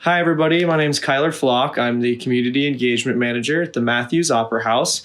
Hi, everybody. My name is Kyler Flock. I'm the Community Engagement Manager at the Matthews Opera House.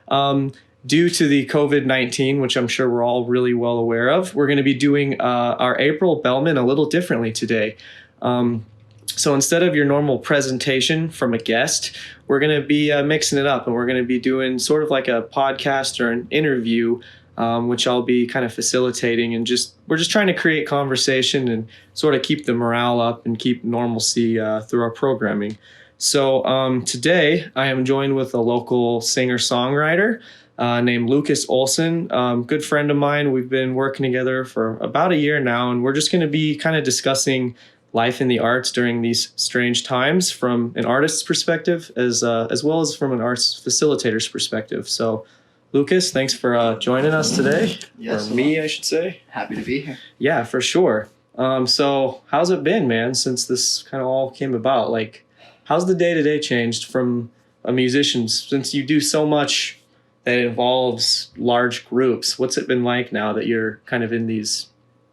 Due to the COVID-19, which I'm sure we're all really well aware of, we're going to be doing our April Bellman a little differently today. So instead of your normal presentation from a guest, we're going to be mixing it up, and we're going to be doing sort of like a podcast or an interview, which I'll be kind of facilitating, and we're just trying to create conversation and sort of keep the morale up and keep normalcy through our programming. So today I am joined with a local singer-songwriter named Lucas Olson, good friend of mine. We've been working together for about a year now, and we're just going to be kind of discussing life in the arts during these strange times from an artist's perspective as well as from an arts facilitator's perspective. So, Lucas, thanks for joining us today. Yes, or me, I should say. Happy to be here. Yeah, for sure. So how's it been, man, since this kind of all came about? Like, how's the day-to-day changed from a musician since you do so much that involves large groups? What's it been like now that you're kind of in these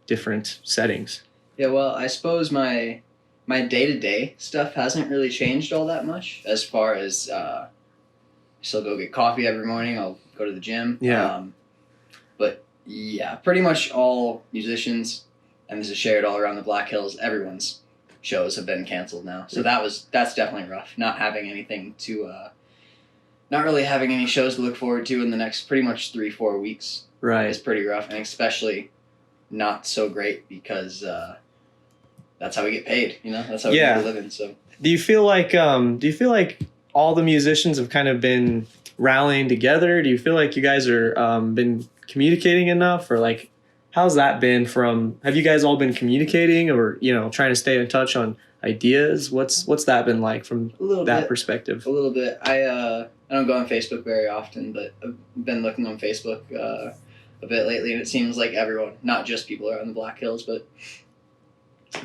different settings? Yeah, well, I suppose my day-to-day stuff hasn't really changed all that much as far as I still go get coffee every morning. I'll go to the gym. Yeah. But yeah, pretty much all musicians, and this is shared all around the Black Hills, everyone's shows have been canceled now. So that's definitely rough. Not really having any shows to look forward to in the next pretty much 3-4 weeks. Right. Is pretty rough, and especially not so great because that's how we get paid, that's how we make a living. So do you feel like all the musicians have kind of been rallying together? Do you feel like you guys are been communicating enough, or like how's that been have you guys all been communicating or trying to stay in touch on ideas? What's that been like from that perspective? A little bit. I don't go on Facebook very often, but I've been looking on Facebook a bit lately, and it seems like everyone, not just people around the Black Hills, but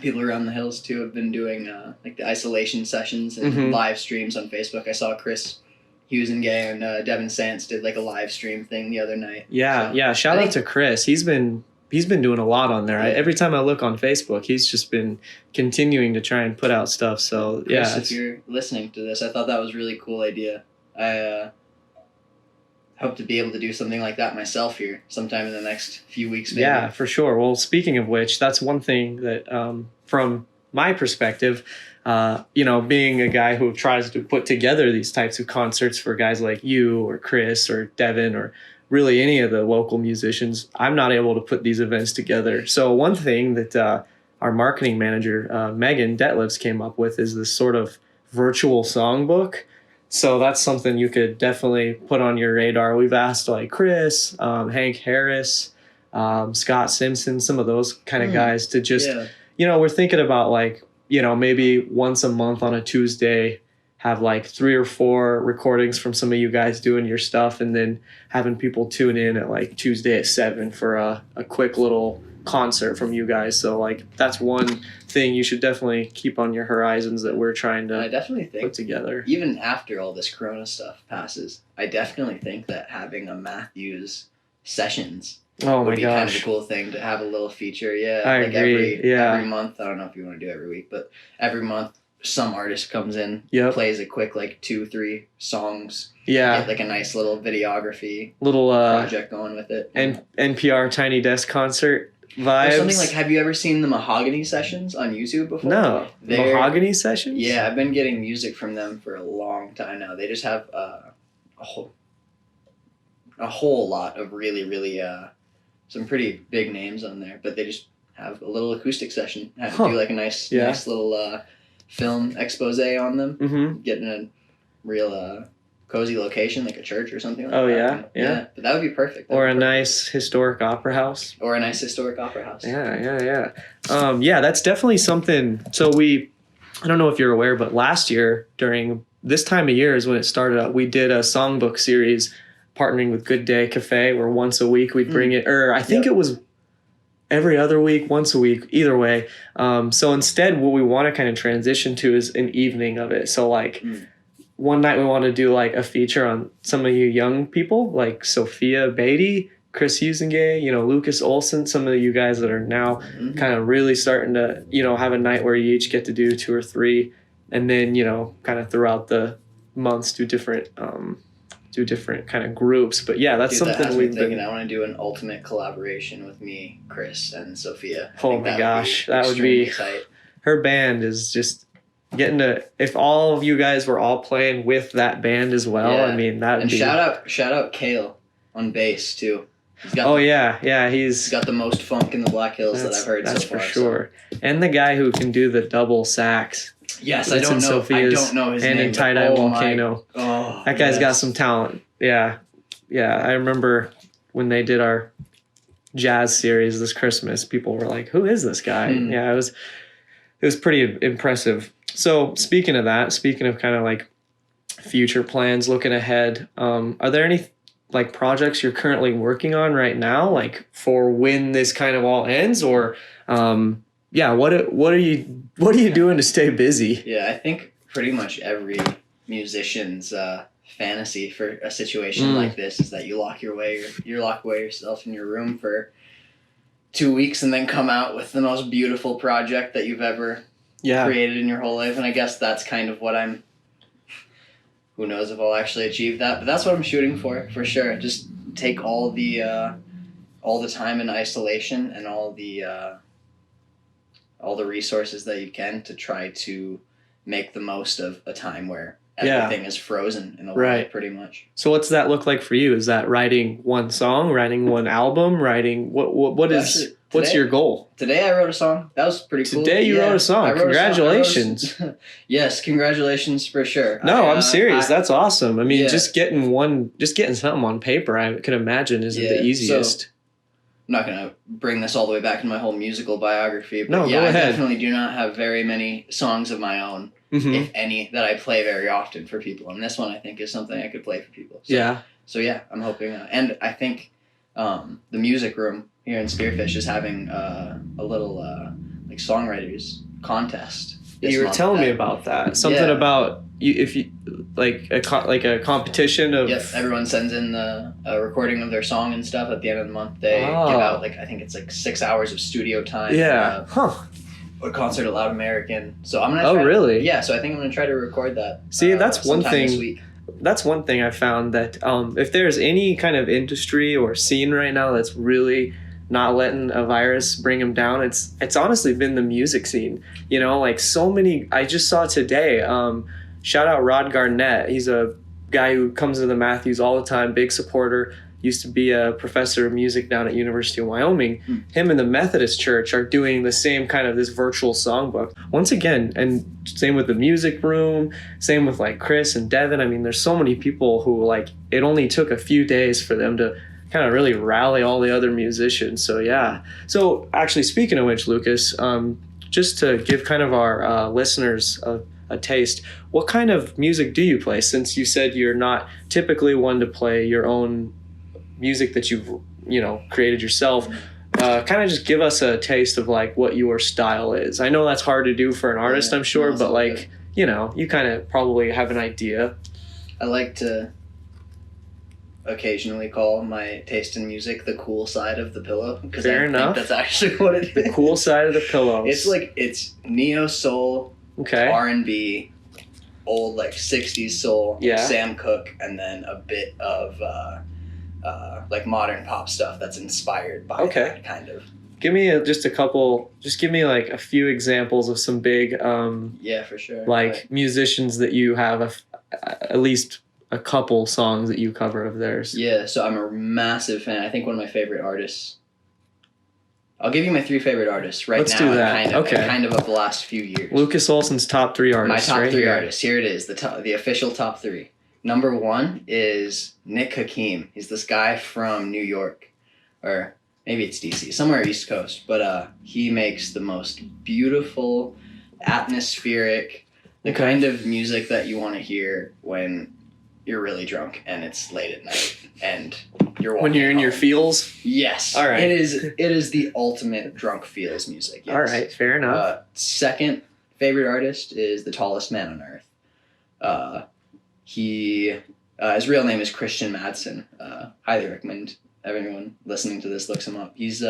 people around the hills too, have been doing like the isolation sessions and live streams on Facebook. I saw Chris Husengay and Devin Sants did like a live stream thing the other night. Yeah. Shout out to Chris. He's been doing a lot on there. Every time I look on Facebook, he's just been continuing to try and put out stuff. So Chris, if you're listening to this, I thought that was a really cool idea. I hope to be able to do something like that myself here sometime in the next few weeks, maybe. Yeah, for sure. Well, speaking of which, that's one thing that from my perspective, being a guy who tries to put together these types of concerts for guys like you or Chris or Devin or really any of the local musicians, I'm not able to put these events together. So one thing that our marketing manager, Megan Detlefs, came up with is this sort of virtual songbook. So that's something you could definitely put on your radar. We've asked like Chris, Hank Harris, Scott Simpson, some of those kind of guys to just, we're thinking about like, maybe once a month on a Tuesday, have like 3 or 4 recordings from some of you guys doing your stuff, and then having people tune in at like Tuesday at 7 for a quick little concert from you guys. So like that's one thing you should definitely keep on your horizons that we're trying to I definitely think put together. Even after all this Corona stuff passes, I definitely think that having a Matthews sessions would be kind of a cool thing to have a little feature. Yeah, I agree. Every month. I don't know if you want to do it every week, but every month some artist comes in, plays a quick like 2-3 songs. Yeah, get like a nice little videography project going with it. And NPR Tiny Desk concert vibes. Or something like, have you ever seen the Mahogany Sessions on YouTube before? No. Mahogany Sessions? Yeah, I've been getting music from them for a long time now. They just have a whole lot of really, really some pretty big names on there, but they just have a little acoustic session. Have to do like a nice little film expose on them. Get in a real cozy location, like a church or something like that. Yeah. But that would be perfect. Or a nice historic opera house. Yeah. Yeah, that's definitely something. So I don't know if you're aware, but last year during this time of year is when it started up. We did a songbook series partnering with Good Day Cafe, where once a week we'd bring it, or I think it was every other week, once a week, either way. So instead, what we want to kind of transition to is an evening of it. So like one night we want to do like a feature on some of you young people, like Sophia Beatty, Chris Husengay, Lucas Olson, some of you guys that are now kind of really starting to, have a night where you each get to do 2 or 3 and then, kind of throughout the months do different kind of groups. But yeah, that's Dude, that something has me we've thinking. been. I want to do an ultimate collaboration with me, Chris, and Sophia. Oh my gosh, that would be tight. Her band is just getting to. If all of you guys were all playing with that band as well, Yeah. I mean that would And be. shout out Kale on bass too. He's got he's got the most funk in the Black Hills that I've heard so far. That's for sure. So. And the guy who can do the double sax. Yes, I don't know his name. And in Tie Dye Volcano. That guy's got some talent. Yeah. Yeah, I remember when they did our jazz series this Christmas, people were like, who is this guy? Yeah, it was pretty impressive. So speaking of kind of like future plans, looking ahead, are there any like projects you're currently working on right now, like for when this kind of all ends, or what are you doing to stay busy? Yeah, I think pretty much every musician's fantasy for a situation like this is that you lock away yourself in your room for 2 weeks and then come out with the most beautiful project that you've ever created in your whole life. And I guess that's kind of what who knows if I'll actually achieve that, but that's what I'm shooting for sure. Just take all the time in isolation and all the resources that you can to try to make the most of a time where everything is frozen in the world, pretty much. So what's that look like for you? Is that writing one song, writing one album, writing what's your goal? Today I wrote a song. That was pretty cool. Today you wrote a song. Congratulations. Yes, congratulations for sure. No, I'm serious. That's awesome. I mean, just getting something on paper, I can imagine isn't the easiest. So, I'm not going to bring this all the way back to my whole musical biography, but no, go ahead. I definitely do not have very many songs of my own, if any, that I play very often for people. And this one, I think, is something I could play for people. So I'm hoping. And I think the music room here in Spearfish is having a little like songwriters contest. You were telling me about that. Something about if you like a competition of. Yep, everyone sends in a recording of their song and stuff. At the end of the month, they give out I think it's 6 hours of studio time. Yeah. A concert at Loud American. So I'm gonna. Really? Yeah. So I think I'm gonna try to record that. See, that's one thing. This week. That's one thing I found that if there's any kind of industry or scene right now that's really not letting a virus bring them down, it's honestly been the music scene. So many. I just saw today. Shout out Rod Garnett. He's a guy who comes to the Matthews all the time. Big supporter. Used to be a professor of music down at University of Wyoming. Him and the Methodist Church are doing the same kind of this virtual songbook. Once again, and same with the music room, same with Chris and Devin. I mean, there's so many people who it only took a few days for them to kind of really rally all the other musicians. So yeah. So actually, speaking of which, Lucas, just to give kind of our listeners a taste, what kind of music do you play? Since you said you're not typically one to play your own music that you've created yourself, kind of just give us a taste of what your style is. I know that's hard to do for an artist, I'm sure, but you kind of probably have an idea. I like to occasionally call my taste in music the cool side of the pillow, because I think that's actually what it is. The cool side of the pillow. It's neo soul, R&B, old 60s soul, Sam Cooke, and then a bit of modern pop stuff that's inspired by that kind of. Give me give me a few examples of some big for sure, musicians that you have at least a couple songs that you cover of theirs. Yeah, so I'm a massive fan. I think one of my favorite artists. I'll give you my 3 favorite artists right now. Let's do that. Kind of the last few years. Lucas Olson's top 3 artists. My top 3 artists. Here it is. The official top 3. Number 1 is Nick Hakim. He's this guy from New York, or maybe it's DC, somewhere East Coast. But he makes the most beautiful, atmospheric, the kind of music that you want to hear when you're really drunk and it's late at night and you're when you're in your feels. Yes. All right. It is the ultimate drunk feels music. Yes. All right. Fair enough. Second favorite artist is the tallest man on earth. His real name is Christian Madsen. Highly recommend everyone listening to this looks him up. He's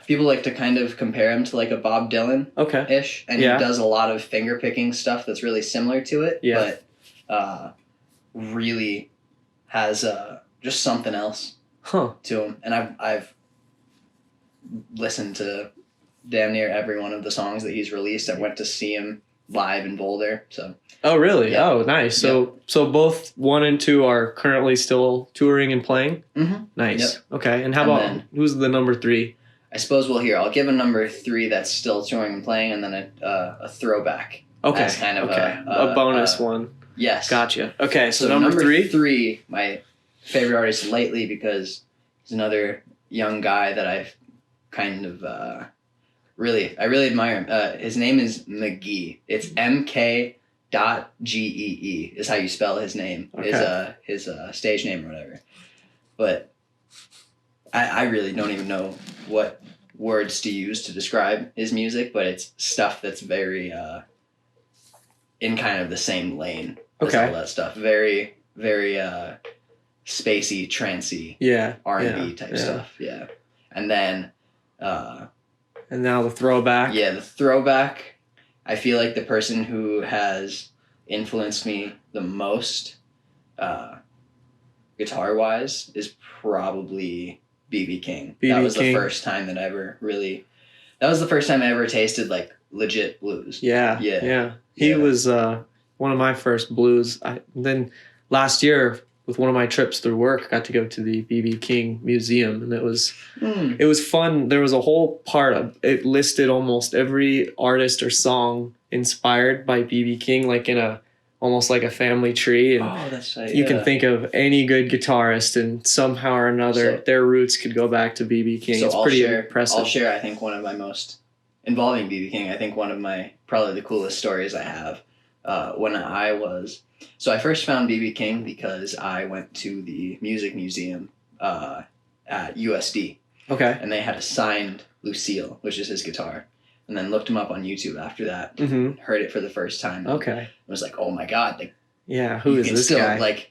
people like to kind of compare him to like a Bob Dylan Okay. ish, and Yeah. he does a lot of finger picking stuff that's really similar to it. Yeah. But really has just something else Huh. to him, and I've listened to damn near every one of the songs that he's released. I went to see him live in Boulder, so. Oh, really? Yeah. Oh, nice. So both 1 and 2 are currently still touring and playing? Mm-hmm. Nice. Yep. Okay. And how And about then- who's the number 3? I suppose I'll give a number 3 that's still touring and playing, and then a throwback. Okay. As kind of a bonus one. Yes. Gotcha. Okay. So, So number 3? 3, my favorite artist lately, because he's another young guy that I've kind of I really admire him. His name is McGee. It's MK.GEE is how you spell his name. Okay. His stage name or whatever. But I really don't even know what words to use to describe his music, but it's stuff that's very in kind of the same lane as Okay. all that stuff. Very, very spacey, trancey Yeah. R&B type stuff. Yeah. And then And now the throwback. yeah, the throwback, I feel like the person who has influenced me the most guitar wise is probably BB King. BB That was King. the first time that I ever tasted like legit blues. Yeah. Yeah. Yeah. He Yeah. was one of my first blues. Then last year with one of my trips through work, I got to go to the BB King Museum, and it was fun. There was a whole part of it listed almost every artist or song inspired by BB King, like in almost like a family tree. And Oh, that's right. you can think of any good guitarist, and somehow or another, So- their roots could go back to BB King. So It's pretty I'll impressive. share, I think, one of my most involving BB King. I think one of my probably the coolest stories I have when I was. So I first found BB King because I went to the music museum at USD, Okay. and they had a signed Lucille, which is his guitar, and then looked him up on YouTube after that. Mm-hmm. Heard it for the first time. And Okay. was like, oh my god, like Yeah. Who you is can this still guy? like.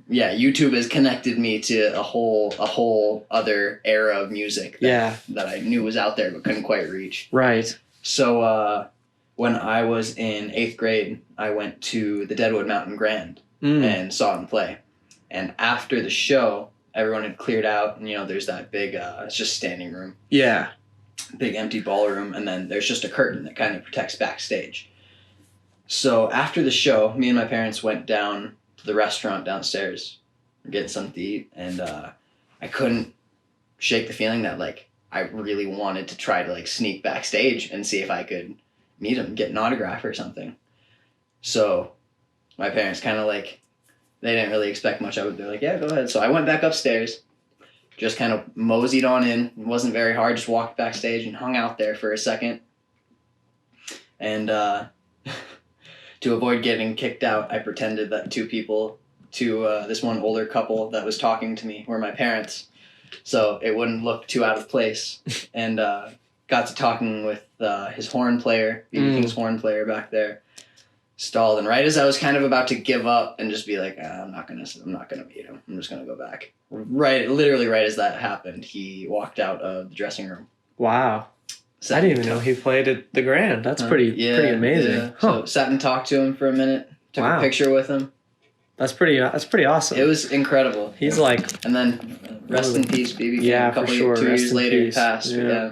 Yeah, YouTube has connected me to a whole other era of music that I knew was out there but couldn't quite reach. Right. So when I was in 8th grade, I went to the Deadwood Mountain Grand and saw him play. And after the show, everyone had cleared out, and there's that big it's just standing room, Yeah. big empty ballroom, and then there's just a curtain that kind of protects backstage. So after the show, me and my parents went down to the restaurant downstairs, getting something to eat, and I couldn't shake the feeling that like I really wanted to try to like sneak backstage and see if I could meet him, get an autograph or something. So my parents kind of like, they didn't really expect much of it. They're like, yeah, go ahead. So I went back upstairs, just kind of moseyed on in. It wasn't very hard, just walked backstage and hung out there for a second. And to avoid getting kicked out, I pretended that this one older couple that was talking to me were my parents, so it wouldn't look too out of place. And got to talking with his horn player, BB King's horn player back there. Stalled, and right as I was kind of about to give up and just be like, I'm not gonna meet him. I'm just gonna go back. Literally right as that happened, he walked out of the dressing room. Wow. I didn't even know he played at the Grand. That's pretty amazing. Yeah. Huh. So sat and talked to him for a minute. Took a picture with him. That's pretty awesome. It was incredible. He's like, and then rest in peace, BB King. yeah, a couple for sure. 2 Rest years in later, he peace. passed. Yeah.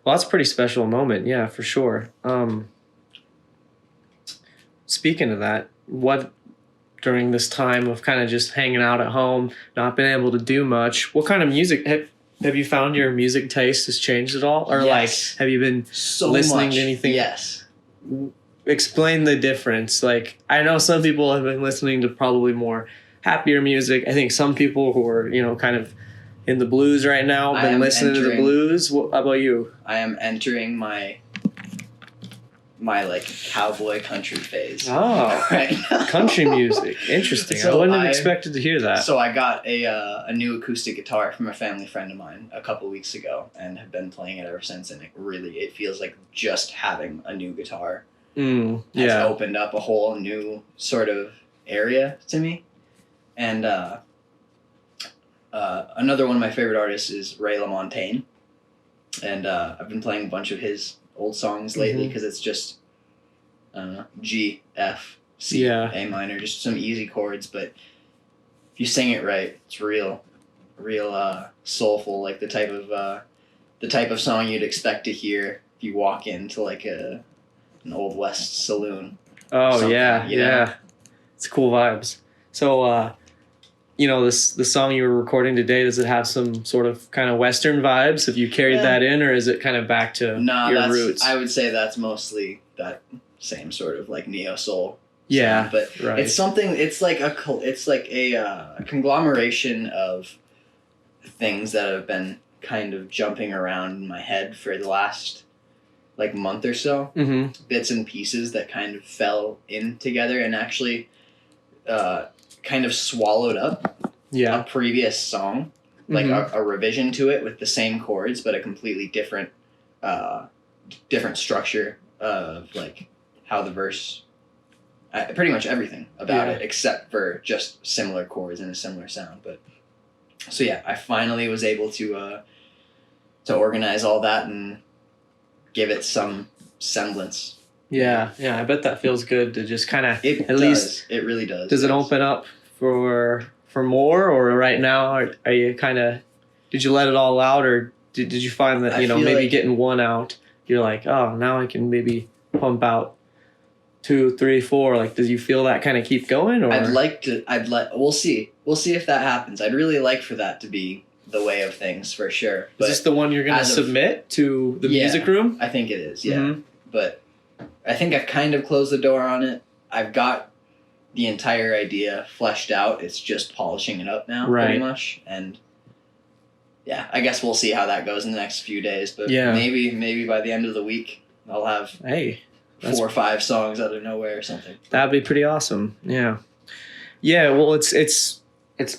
Well, that's a pretty special moment. Yeah, for sure. Speaking of that, what during this time of kind of just hanging out at home, not being able to do much, what kind of music have you found your music taste has changed at all? Or Yes. like, have you been So listening much. to anything? Yes. Explain the difference. Like, I know some people have been listening to probably more happier music. I think some people who are, kind of in the blues right now have been listening to the blues. How about you? I am entering my like cowboy country phase. Oh, right now. country music. Interesting. So I wouldn't have expected to hear that. So I got a new acoustic guitar from a family friend of mine a couple weeks ago and have been playing it ever since, and it feels like just having a new guitar has opened up a whole new sort of area to me. And another one of my favorite artists is Ray LaMontagne. And I've been playing a bunch of his old songs lately because it's just, I don't know, G, F, C, A minor, just some easy chords. But if you sing it right, it's real soulful, like the type of song you'd expect to hear if you walk into like an Old West saloon. Oh yeah. It's cool vibes. So the song you were recording today, does it have some sort of kind of Western vibes? Have you carried that in, or is it kind of back to your roots? I would say that's mostly that same sort of like neo soul. Yeah, but it's something. It's like a conglomeration of things that have been kind of jumping around in my head for the last like month or so. Mm-hmm. Bits and pieces that kind of fell in together and actually kind of swallowed up a previous song, like a revision to it with the same chords but a completely different structure of like how the verse, pretty much everything about it except for just similar chords and a similar sound. But so I finally was able to organize all that and give it some semblance. Yeah, I bet that feels good to just kind of it really does. Does it open up for more, or right now are you kind of, did you let it all out, or did you find that maybe like getting one out you're like, oh, now I can maybe pump out 2, 3, 4? Like, does you feel that kind of keep going? Or we'll see if that happens. I'd really like for that to be the way of things for sure. But is this the one you're going to submit to the music room? I think it is, yeah. Mm-hmm. But I think I've kind of closed the door on it. I've got the entire idea fleshed out. It's just polishing it up now, pretty much. And yeah, I guess we'll see how that goes in the next few days. But maybe by the end of the week, I'll have 4 or 5 songs out of nowhere or something. That'd be pretty awesome. Yeah. Yeah, well, it's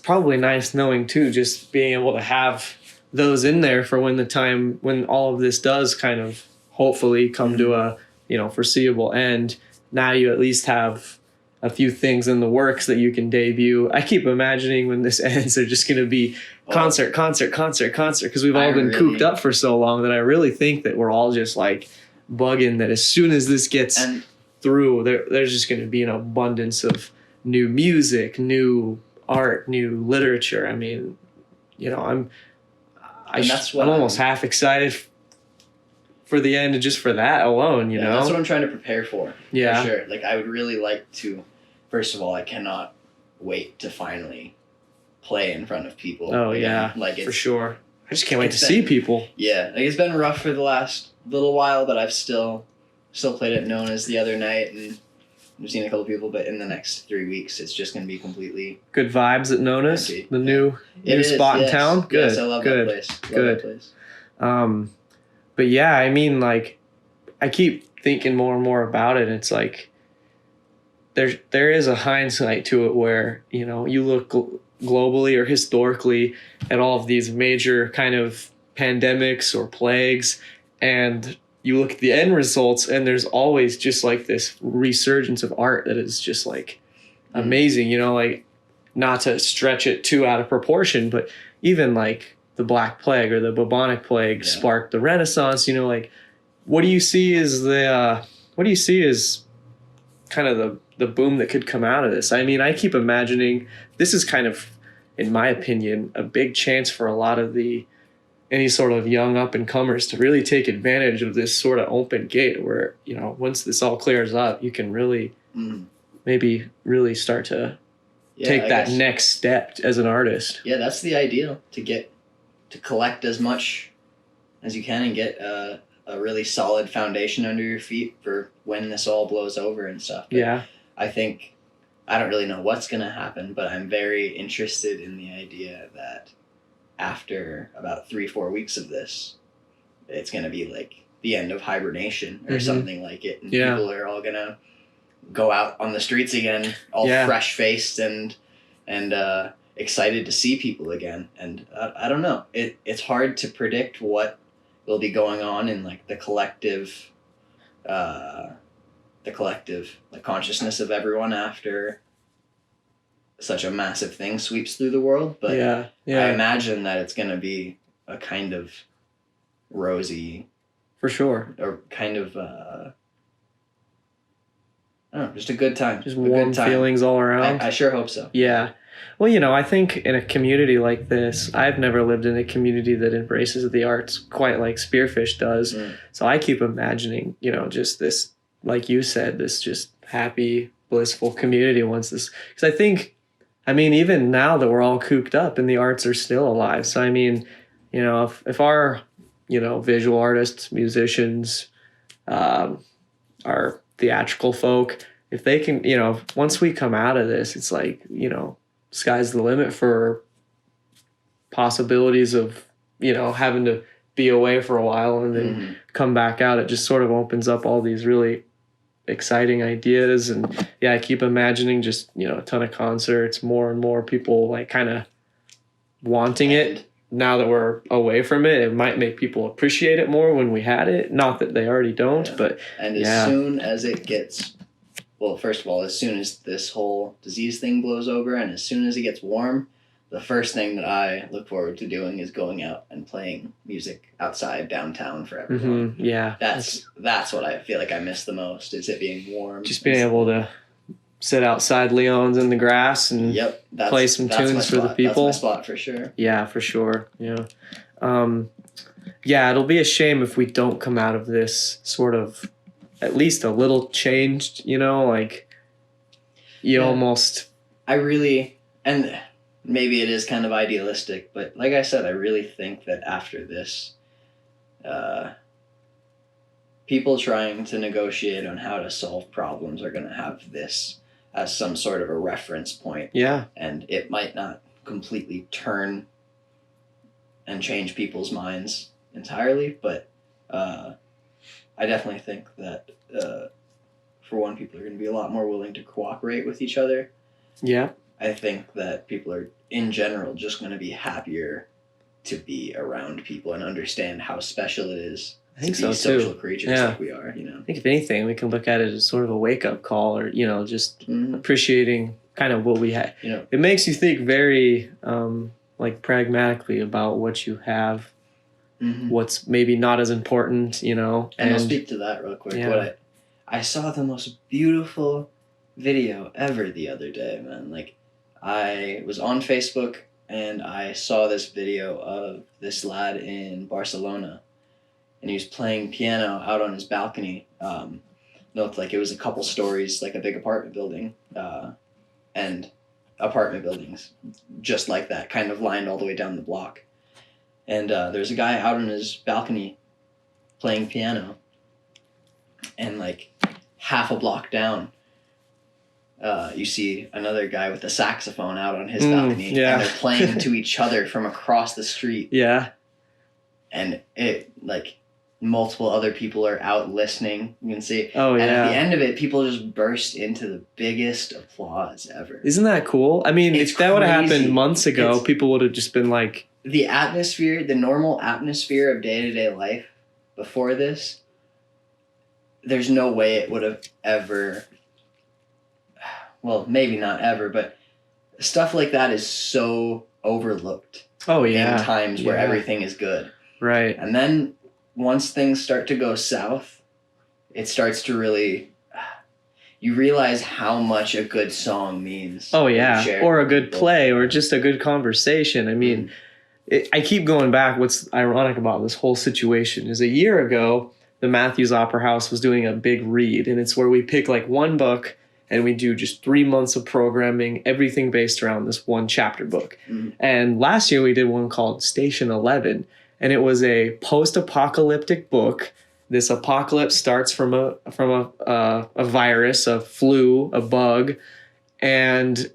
probably nice knowing, too, just being able to have those in there for when all of this does kind of hopefully come to a foreseeable end. Now you at least have a few things in the works that you can debut. I keep imagining when this ends, they're just going to be concert, because we've all been cooped up for so long that I really think that we're all just like bugging that as soon as this gets through, there's just going to be an abundance of new music, new art, new literature. I mean, I'm almost half excited for the end, and just for that alone, you know? That's what I'm trying to prepare for. Yeah. For sure. Like, I would really like to, first of all, I cannot wait to finally play in front of people. Oh, again. Yeah. Like, for sure. I just can't wait to see people. Yeah. Like, it's been rough for the last little while, but I've still played at Nona's the other night, and I've seen a couple people, but in the next 3 weeks, it's just going to be completely good vibes at Nona's, empty. The new spot in town. Good. Yes, I love that place. Love that place. But yeah, I mean, like, I keep thinking more and more about it. And it's like there is a hindsight to it where, you look globally or historically at all of these major kind of pandemics or plagues, and you look at the end results, and there's always just like this resurgence of art that is just like amazing, like, not to stretch it too out of proportion, but even like the Black Plague or the bubonic plague sparked the Renaissance. Like, what do you see as kind of the boom that could come out of this? I mean, I keep imagining this is kind of, in my opinion, a big chance for a lot of any sort of young up and comers to really take advantage of this sort of open gate where, once this all clears up, you can really maybe really start to take that next step as an artist. Yeah, that's the ideal, to collect as much as you can and get a really solid foundation under your feet for when this all blows over and stuff. But I think, I don't really know what's going to happen, but I'm very interested in the idea that after about 3-4 weeks of this, it's going to be like the end of hibernation or something like it. And people are all going to go out on the streets again, all fresh-faced and excited to see people again. And I don't know. It's hard to predict what will be going on in like the collective like consciousness of everyone after such a massive thing sweeps through the world. But I imagine that it's going to be a kind of rosy For sure. or kind of I don't know, just a good time. Just warm feelings all around. I sure hope so. Yeah. Well, I think in a community like this, I've never lived in a community that embraces the arts quite like Spearfish does. So I keep imagining, just this, like you said, this just happy, blissful community once this, because I think, even now that we're all cooped up and the arts are still alive. So, if our, visual artists, musicians, our theatrical folk, if they can, once we come out of this, it's like, sky's the limit for possibilities of, having to be away for a while and then come back out. It just sort of opens up all these really exciting ideas. And I keep imagining just, a ton of concerts, more and more people like kind of wanting it. Now that we're away from it, it might make people appreciate it more when we had it. Not that they already don't, but and as soon as it gets, well, first of all, as soon as this whole disease thing blows over and as soon as it gets warm, the first thing that I look forward to doing is going out and playing music outside downtown for everyone. Yeah. That's what I feel like I miss the most, is it being warm. Just being able to sit outside Leon's in the grass and play some tunes for the people. That's my spot for sure. Yeah, for sure. Yeah. It'll be a shame if we don't come out of this sort of at least a little changed, almost. I really, and maybe it is kind of idealistic, but like I said, I really think that after this, people trying to negotiate on how to solve problems are going to have this as some sort of a reference point. Yeah. And it might not completely turn and change people's minds entirely, but I definitely think that for one, people are going to be a lot more willing to cooperate with each other. Yeah. I think that people are, in general, just going to be happier to be around people and understand how special it is to be social creatures like we are, I think if anything, we can look at it as sort of a wake-up call or, just appreciating kind of what we have. It makes you think very, pragmatically about what you have, what's maybe not as important, And I'll speak to that real quick. Yeah. I saw the most beautiful video ever the other day, man. Like, I was on Facebook and I saw this video of this lad in Barcelona, and he was playing piano out on his balcony. Looked like it was a couple stories, like a big apartment building, and apartment buildings just like that, kind of lined all the way down the block. And there's a guy out on his balcony playing piano, and like half a block down, you see another guy with a saxophone out on his balcony, and they're playing to each other from across the street. Yeah. And it, like, multiple other people are out listening. You can see. Oh, and at the end of it, people just burst into the biggest applause ever. Isn't that cool? I mean, if that would have happened months ago, people would have just been like... The atmosphere, the normal atmosphere of day-to-day life before this, there's no way it would have ever... Well, maybe not ever, but stuff like that is so overlooked. Oh, yeah. In times where everything is good. Right. And then once things start to go south, it starts to really... You realize how much a good song means. Oh, yeah. Or a good play or just a good conversation. I mean, I keep going back. What's ironic about this whole situation is a year ago, the Matthews Opera House was doing a big read. And it's where we pick like one book and we do just 3 months of programming, everything based around this one chapter book. And last year we did one called Station 11. And it was a post-apocalyptic book. This apocalypse starts from a virus, a flu, a bug, and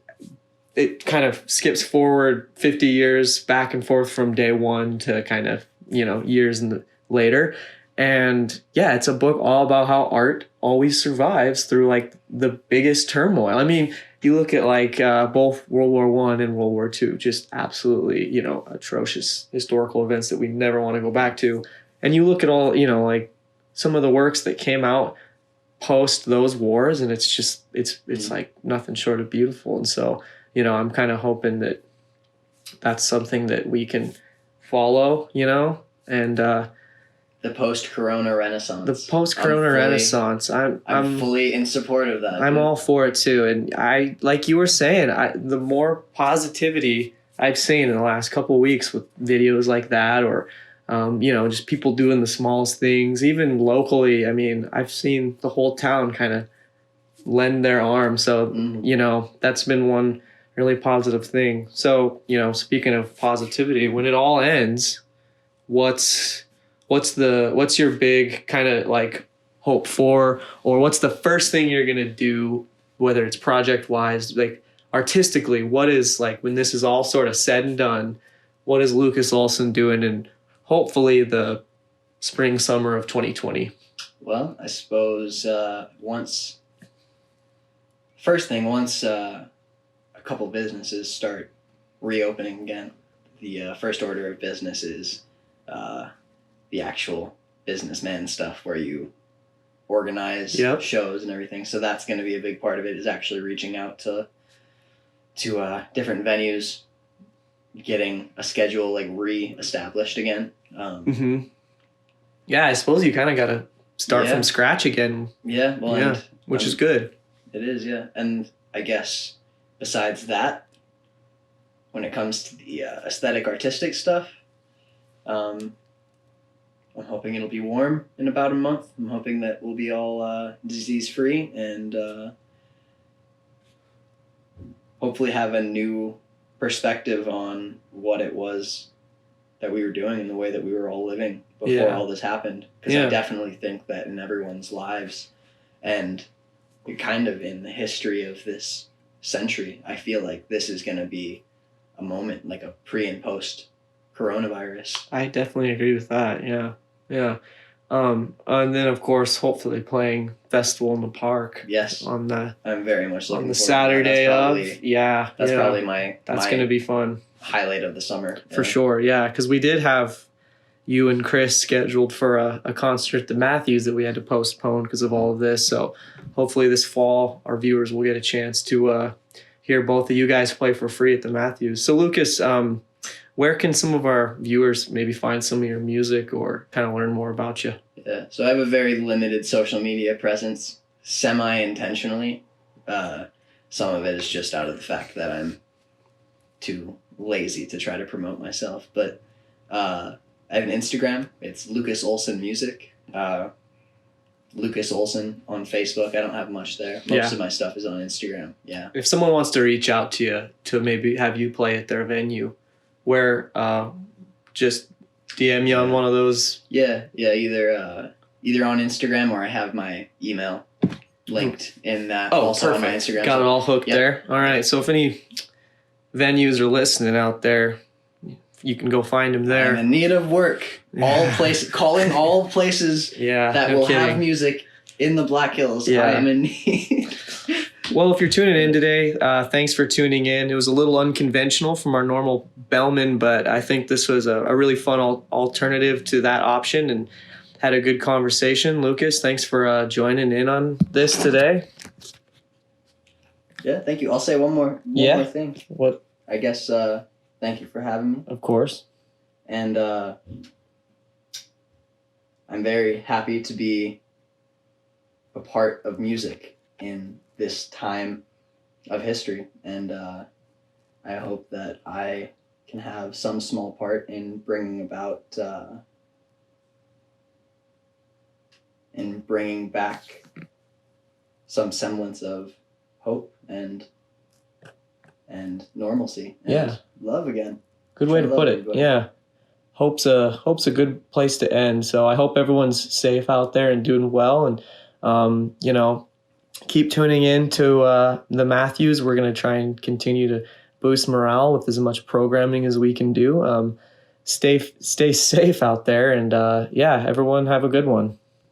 it kind of skips forward 50 years back and forth from day one to kind of, years later. And yeah, it's a book all about how art always survives through like the biggest turmoil. I mean, you look at like both World War I and World War II, just absolutely, atrocious historical events that we never want to go back to. And you look at all, like some of the works that came out post those wars, and it's just, it's like nothing short of beautiful. And so, I'm kind of hoping that that's something that we can follow, and the post-corona renaissance. The post-corona renaissance. I'm fully in support of that. I'm all for it too. And I, like you were saying, the more positivity I've seen in the last couple of weeks with videos like that, or just people doing the smallest things, even locally. I mean, I've seen the whole town kind of lend their arm. So, that's been one really positive thing. So, speaking of positivity, when it all ends, what's your big kind of like hope for, or what's the first thing you're going to do, whether it's project wise, like artistically, what is, like, when this is all sort of said and done, what is Lucas Olson doing in hopefully the spring, summer of 2020? Well, I suppose once a couple businesses start reopening again, the first order of business is the actual businessman stuff where you organize shows and everything. So that's going to be a big part of it, is actually reaching out to different venues, getting a schedule like re-established again. Yeah, I suppose you kind of got to start from scratch again. Yeah, well, which is good. It is, yeah. And I guess besides that, when it comes to the aesthetic, artistic stuff, I'm hoping it'll be warm in about a month. I'm hoping that we'll be all disease-free and hopefully have a new perspective on what it was that we were doing and the way that we were all living before all this happened. Because I definitely think that in everyone's lives and kind of in the history of this century, I feel like this is going to be a moment, like a pre and post coronavirus. I definitely agree with that. Yeah. And then of course, hopefully playing festival in the park. Yes. I'm very much looking on the forward Saturday to that. of. That's probably my going to be fun. Highlight of the summer. For sure. Yeah. Because we did have you and Chris scheduled for a concert at the Matthews that we had to postpone because of all of this. So hopefully this fall, our viewers will get a chance to hear both of you guys play for free at the Matthews. So Lucas, where can some of our viewers maybe find some of your music or kind of learn more about you? Yeah, so I have a very limited social media presence, semi-intentionally. Some of it is just out of the fact that I'm too lazy to try to promote myself. But I have an Instagram. It's Lucas Olson Music. Lucas Olson on Facebook. I don't have much there. Most of my stuff is on Instagram. Yeah. If someone wants to reach out to you to maybe have you play at their venue, where just DM you on one of those? Yeah. Either on Instagram, or I have my email linked in that. Also perfect. On my Instagram. Got it all hooked there. All right. So if any venues are listening out there, you can go find them there. I'm in need of work. Calling all places that will have music in the Black Hills. Yeah. I am in need. Well, if you're tuning in today, thanks for tuning in. It was a little unconventional from our normal Bellman, but I think this was a really fun alternative to that option, and had a good conversation. Lucas, thanks for joining in on this today. Yeah, thank you. I'll say one more thing. What? I guess thank you for having me. Of course. And I'm very happy to be a part of music in this time of history. And I hope that I can have some small part in bringing about, in bringing back some semblance of hope and normalcy and love again. Good way to put it. Everybody. Yeah. Hope's a good place to end. So I hope everyone's safe out there and doing well, and keep tuning in to the Matthews. We're going to try and continue to boost morale with as much programming as we can do. Stay safe out there, and everyone have a good one.